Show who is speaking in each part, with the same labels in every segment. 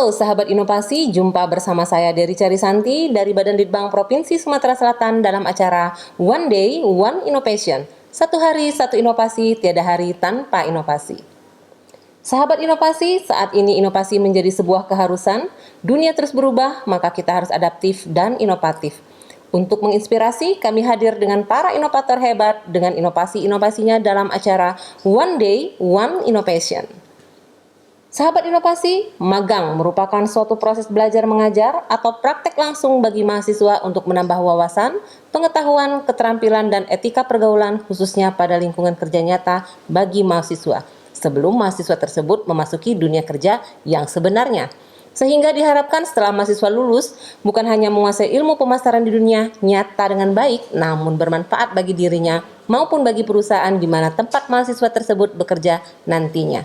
Speaker 1: Halo sahabat inovasi, jumpa bersama saya Dery Carisanti dari Badan Litbang Provinsi Sumatera Selatan dalam acara One Day, One Innovation. Satu hari, satu inovasi, tiada hari tanpa inovasi. Sahabat inovasi, saat ini inovasi menjadi sebuah keharusan, dunia terus berubah, maka kita harus adaptif dan inovatif. Untuk menginspirasi, kami hadir dengan para inovator hebat dengan inovasi-inovasinya dalam acara One Day, One Innovation. Sahabat inovasi, magang merupakan suatu proses belajar mengajar atau praktek langsung bagi mahasiswa untuk menambah wawasan, pengetahuan, keterampilan, dan etika pergaulan khususnya pada lingkungan kerja nyata bagi mahasiswa sebelum mahasiswa tersebut memasuki dunia kerja yang sebenarnya. Sehingga diharapkan setelah mahasiswa lulus bukan hanya menguasai ilmu pemasaran di dunia nyata dengan baik, namun bermanfaat bagi dirinya maupun bagi perusahaan di mana tempat mahasiswa tersebut bekerja nantinya.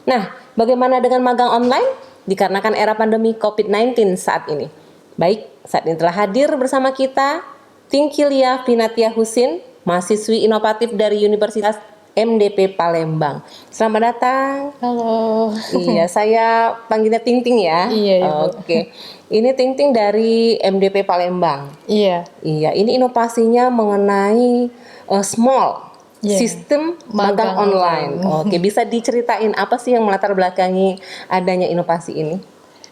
Speaker 1: Nah, bagaimana dengan magang online? Dikarenakan era pandemi COVID-19 saat ini. Baik, saat ini telah hadir bersama kita Tingkilia Finatia Husin, mahasiswi inovatif dari Universitas MDP Palembang. Selamat datang.
Speaker 2: Halo.
Speaker 1: Iya, saya panggilnya Ting Ting ya.
Speaker 2: Iya, Ibu.
Speaker 1: Oke. Ini Ting Ting dari MDP Palembang.
Speaker 2: Iya.
Speaker 1: Iya, ini inovasinya mengenai small sistem magang online. Oke, bisa diceritain apa sih yang melatar belakangi adanya inovasi ini?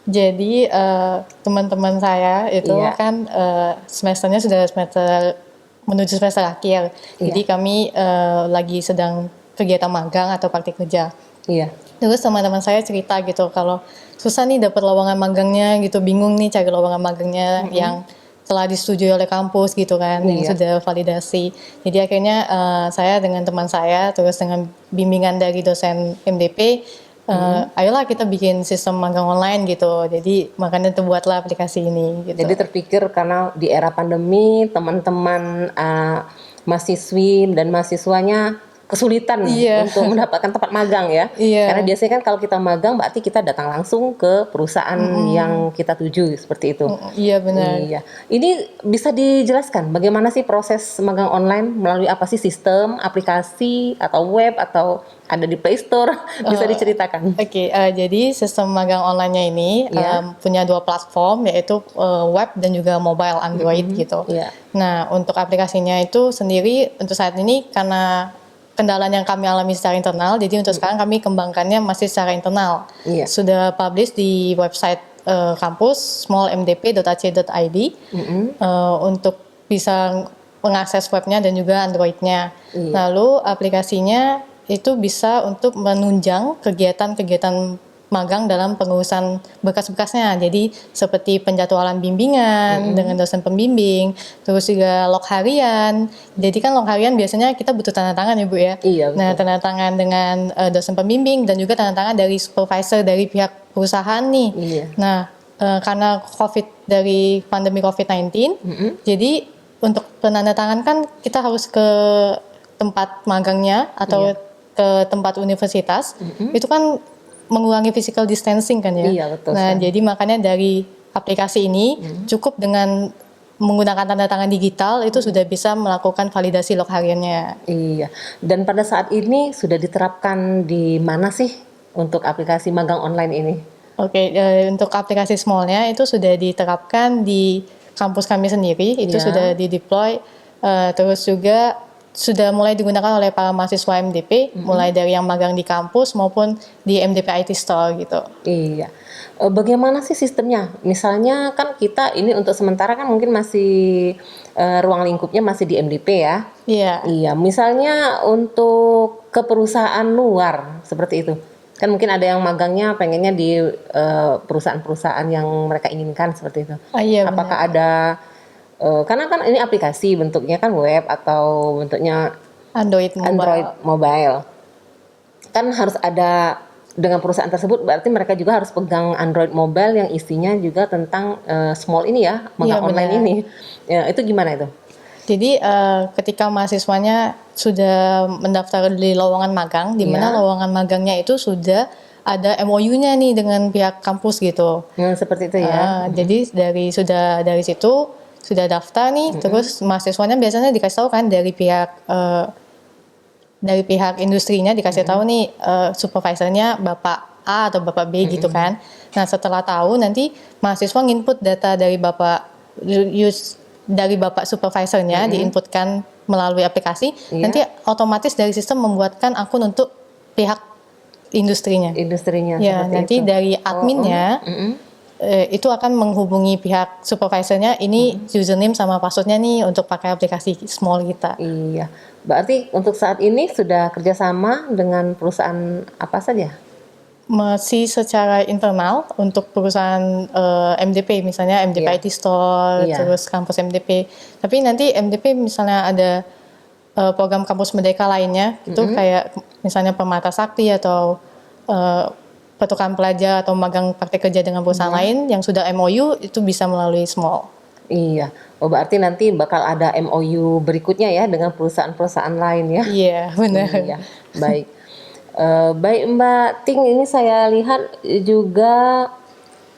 Speaker 2: Jadi teman-teman saya itu kan semesternya sudah menuju semester akhir. Jadi kami lagi sedang kegiatan magang atau praktik kerja.
Speaker 1: Iya.
Speaker 2: Terus teman-teman saya cerita gitu kalau susah nih dapat lowongan magangnya gitu, bingung nih cari lowongan magangnya yang telah disetujui oleh kampus gitu kan, yang sudah validasi. Jadi akhirnya saya dengan teman saya, terus dengan bimbingan dari dosen MDP, ayolah kita bikin sistem magang online gitu. Jadi makanya terbuatlah aplikasi ini. Gitu.
Speaker 1: Jadi terpikir karena di era pandemi teman-teman mahasiswi dan mahasiswanya kesulitan untuk mendapatkan tempat magang ya. Karena biasanya kan kalau kita magang berarti kita datang langsung ke perusahaan yang kita tuju seperti itu.
Speaker 2: Iya benar.
Speaker 1: Iya. Ini bisa dijelaskan bagaimana sih proses magang online melalui apa sih sistem, aplikasi atau web atau ada di Play Store? Bisa diceritakan.
Speaker 2: Oke, jadi sistem magang online-nya ini punya dua platform yaitu web dan juga mobile Android gitu. Nah, untuk aplikasinya itu sendiri untuk saat ini karena kendala yang kami alami secara internal, jadi untuk sekarang kami kembangkannya masih secara internal. Sudah publish di website kampus smallmdp.ac.id untuk bisa mengakses webnya dan juga Androidnya. Lalu aplikasinya itu bisa untuk menunjang kegiatan-kegiatan magang dalam pengurusan berkas-berkasnya. Jadi seperti penjadwalan bimbingan dengan dosen pembimbing, terus juga log harian. Jadi kan log harian biasanya kita butuh tanda tangan ya Bu ya. Nah tanda tangan dengan dosen pembimbing dan juga tanda tangan dari supervisor dari pihak perusahaan nih. Nah karena dari pandemi COVID-19, jadi untuk penandatangan kan kita harus ke tempat magangnya atau ke tempat universitas. Itu kan mengurangi physical distancing kan ya.
Speaker 1: Iya, betul.
Speaker 2: Nah, jadi makanya dari aplikasi ini cukup dengan menggunakan tanda tangan digital itu sudah bisa melakukan validasi log hariannya.
Speaker 1: Iya. Dan pada saat ini sudah diterapkan di mana sih untuk aplikasi magang online ini?
Speaker 2: Oke, untuk aplikasi smallnya itu sudah diterapkan di kampus kami sendiri, itu sudah di-deploy, terus juga sudah mulai digunakan oleh para mahasiswa MDP, mulai dari yang magang di kampus maupun di MDP IT Store gitu.
Speaker 1: Iya. Bagaimana sih sistemnya? Misalnya kan kita ini untuk sementara kan mungkin masih ruang lingkupnya masih di MDP ya. Iya. Misalnya untuk ke perusahaan luar seperti itu. Kan mungkin ada yang magangnya pengennya di perusahaan-perusahaan yang mereka inginkan seperti itu. Apakah ada karena kan ini aplikasi bentuknya kan web atau bentuknya
Speaker 2: Android
Speaker 1: mobile. Kan harus ada dengan perusahaan tersebut berarti mereka juga harus pegang Android mobile yang isinya juga tentang small ini ya, magang online ini. Ya, itu gimana itu?
Speaker 2: Jadi ketika mahasiswanya sudah mendaftar di lowongan magang, di mana lowongan magangnya itu sudah ada MOU-nya nih dengan pihak kampus gitu.
Speaker 1: Seperti itu ya.
Speaker 2: Jadi dari situ sudah daftar nih, terus mahasiswanya biasanya dikasih tahu kan dari pihak industrinya dikasih tahu nih supervisornya Bapak A atau Bapak B gitu kan. Nah setelah tahu nanti mahasiswa nginput data dari Bapak supervisornya diinputkan melalui aplikasi, nanti otomatis dari sistem membuatkan akun untuk pihak industrinya. Ya, nanti itu. Dari adminnya itu akan menghubungi pihak supervisornya, ini username sama passwordnya nih untuk pakai aplikasi small kita.
Speaker 1: Iya, berarti untuk saat ini sudah kerjasama dengan perusahaan apa saja?
Speaker 2: Masih secara internal untuk perusahaan MDP, misalnya MDP IT Store, terus kampus MDP. Tapi nanti MDP misalnya ada program kampus merdeka lainnya, itu kayak misalnya Permata Sakti atau pertukaran pelajar atau magang praktek kerja dengan perusahaan lain yang sudah MOU, itu bisa melalui small.
Speaker 1: Iya, berarti nanti bakal ada MOU berikutnya ya dengan perusahaan-perusahaan lain ya?
Speaker 2: Iya, benar.
Speaker 1: Iya, baik. Baik Mbak Ting, ini saya lihat juga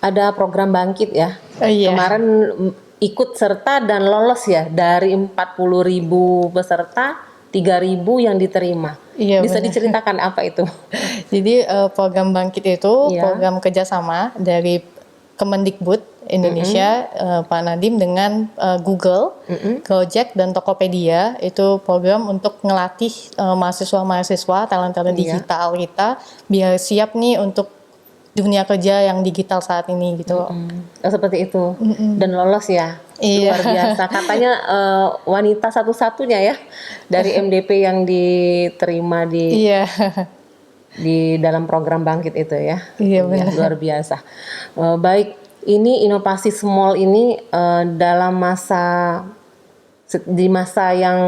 Speaker 1: ada program Bangkit ya. Kemarin ikut serta dan lolos ya, dari 40.000 peserta 3.000 yang diterima.
Speaker 2: Iya,
Speaker 1: bisa diceritakan apa itu?
Speaker 2: Jadi program Bangkit itu program kerjasama dari Kemendikbud Indonesia, Pak Nadiem dengan Google, Gojek dan Tokopedia. Itu program untuk ngelatih mahasiswa-mahasiswa talent-talent digital kita biar siap nih untuk dunia kerja yang digital saat ini gitu.
Speaker 1: Seperti itu. Dan lolos ya. Luar biasa. Katanya wanita satu-satunya ya dari MDP yang diterima di dalam program Bangkit itu ya.
Speaker 2: Iya, benar.
Speaker 1: Luar biasa. Baik. Ini inovasi small ini dalam masa yang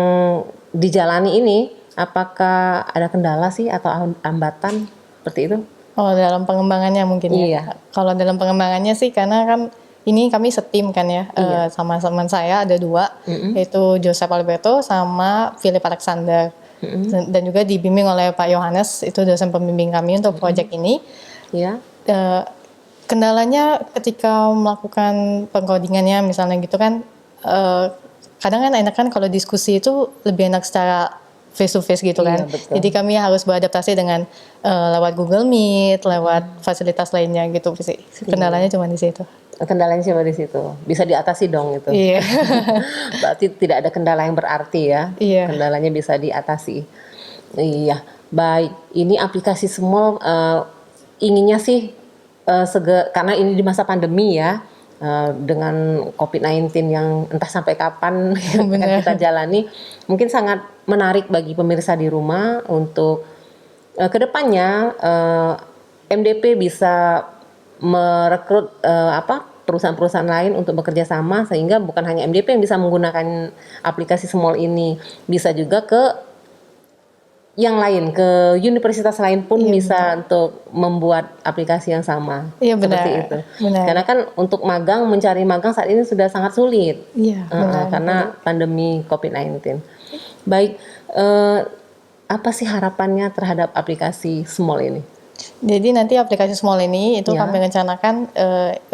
Speaker 1: dijalani ini, apakah ada kendala sih atau hambatan seperti itu?
Speaker 2: Oh, dalam pengembangannya mungkin ya. Kalau dalam pengembangannya sih karena kan ini kami setim kan ya, sama teman saya ada 2, yaitu Joseph Alberto sama Philip Alexander. Dan juga dibimbing oleh Pak Yohanes, itu dosen pembimbing kami untuk proyek ini. Kendalanya ketika melakukan pengkodingannya misalnya gitu kan, kadang kan enak kan kalau diskusi itu lebih enak secara face to face gitu kan. Jadi kami harus beradaptasi dengan lewat Google Meet, lewat fasilitas lainnya gitu sih. Kendalanya cuma di situ.
Speaker 1: Kendalanya cuma di situ. Bisa diatasi dong itu.
Speaker 2: Iya.
Speaker 1: Berarti tidak ada kendala yang berarti ya.
Speaker 2: Iya.
Speaker 1: Kendalanya bisa diatasi. Iya. Baik. Ini aplikasi small inginnya sih karena ini di masa pandemi ya, dengan COVID-19 yang entah sampai kapan kita jalani, mungkin sangat menarik bagi pemirsa di rumah untuk kedepannya MDP bisa merekrut perusahaan-perusahaan lain untuk bekerja sama, sehingga bukan hanya MDP yang bisa menggunakan aplikasi small ini, bisa juga ke yang lain, ke universitas lain pun bisa untuk membuat aplikasi yang sama.
Speaker 2: Iya, benar.
Speaker 1: Seperti itu. Benar. Karena kan untuk mencari magang saat ini sudah sangat sulit.
Speaker 2: Iya, benar.
Speaker 1: Karena pandemi COVID-19. Baik, apa sih harapannya terhadap aplikasi small ini?
Speaker 2: Jadi nanti aplikasi small ini itu kami rencanakan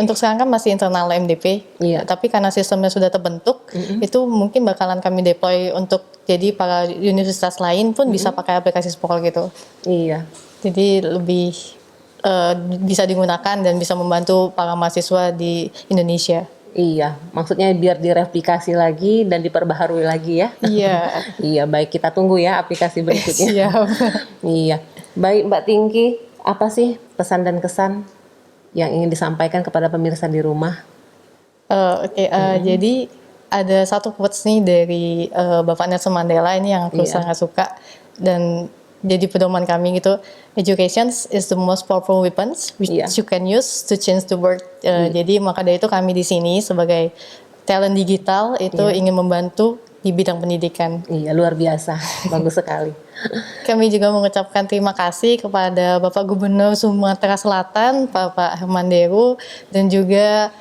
Speaker 2: untuk sekarang kan masih internal MDP, tapi karena sistemnya sudah terbentuk, itu mungkin bakalan kami deploy untuk jadi para universitas lain pun bisa pakai aplikasi small gitu.
Speaker 1: Iya.
Speaker 2: Jadi lebih bisa digunakan dan bisa membantu para mahasiswa di Indonesia.
Speaker 1: Iya, maksudnya biar direplikasi lagi dan diperbaharui lagi ya.
Speaker 2: Iya.
Speaker 1: Iya, baik, kita tunggu ya aplikasi berikutnya.
Speaker 2: Siap.
Speaker 1: Iya. Baik Mbak Tingki, apa sih pesan dan kesan yang ingin disampaikan kepada pemirsa di rumah?
Speaker 2: Jadi ada satu quotes nih dari Bapak Nelson Mandela ini yang aku sangat suka dan jadi pedoman kami gitu. Education is the most powerful weapons which you can use to change the world. Jadi maka dari itu kami di sini sebagai talent digital itu ingin membantu di bidang pendidikan.
Speaker 1: Iya, luar biasa. Bagus sekali.
Speaker 2: Kami juga mengucapkan terima kasih kepada Bapak Gubernur Sumatera Selatan, Bapak Herman Deru, dan juga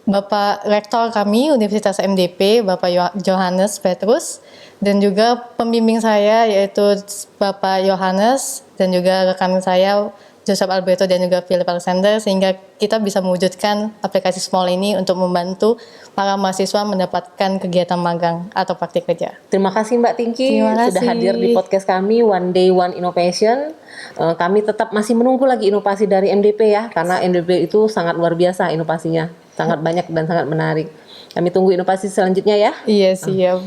Speaker 2: Bapak Rektor kami Universitas MDP, Bapak Johannes Petrus, dan juga pembimbing saya yaitu Bapak Yohanes, dan juga rekan saya Joseph Alberto dan juga Philip Alexander, sehingga kita bisa mewujudkan aplikasi Small ini untuk membantu para mahasiswa mendapatkan kegiatan magang atau praktik kerja.
Speaker 1: Terima kasih Mbak Tingki
Speaker 2: Terima kasih.
Speaker 1: sudah hadir di podcast kami One Day One Innovation. Kami tetap masih menunggu lagi inovasi dari MDP ya, karena MDP itu sangat luar biasa inovasinya, sangat banyak dan sangat menarik. Kami tunggu inovasi selanjutnya ya.
Speaker 2: Iya, siap.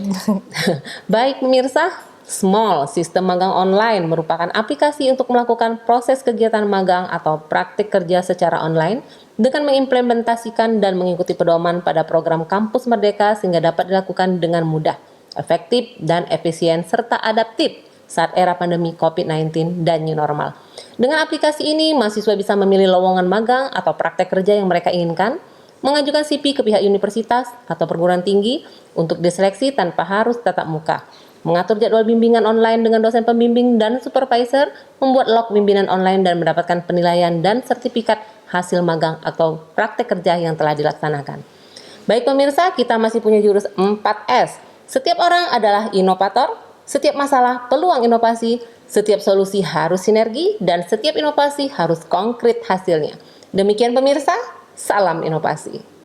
Speaker 1: Baik pemirsa, Small, sistem magang online merupakan aplikasi untuk melakukan proses kegiatan magang atau praktik kerja secara online dengan mengimplementasikan dan mengikuti pedoman pada program Kampus Merdeka sehingga dapat dilakukan dengan mudah, efektif, dan efisien serta adaptif saat era pandemi COVID-19 dan new normal. Dengan aplikasi ini, mahasiswa bisa memilih lowongan magang atau praktek kerja yang mereka inginkan, mengajukan CV ke pihak universitas atau perguruan tinggi untuk diseleksi tanpa harus tatap muka, mengatur jadwal bimbingan online dengan dosen pembimbing dan supervisor, membuat log bimbingan online dan mendapatkan penilaian dan sertifikat hasil magang atau praktek kerja yang telah dilaksanakan. Baik pemirsa, kita masih punya jurus 4S. Setiap orang adalah inovator, setiap masalah peluang inovasi, setiap solusi harus sinergi, dan setiap inovasi harus konkret hasilnya. Demikian pemirsa, salam inovasi.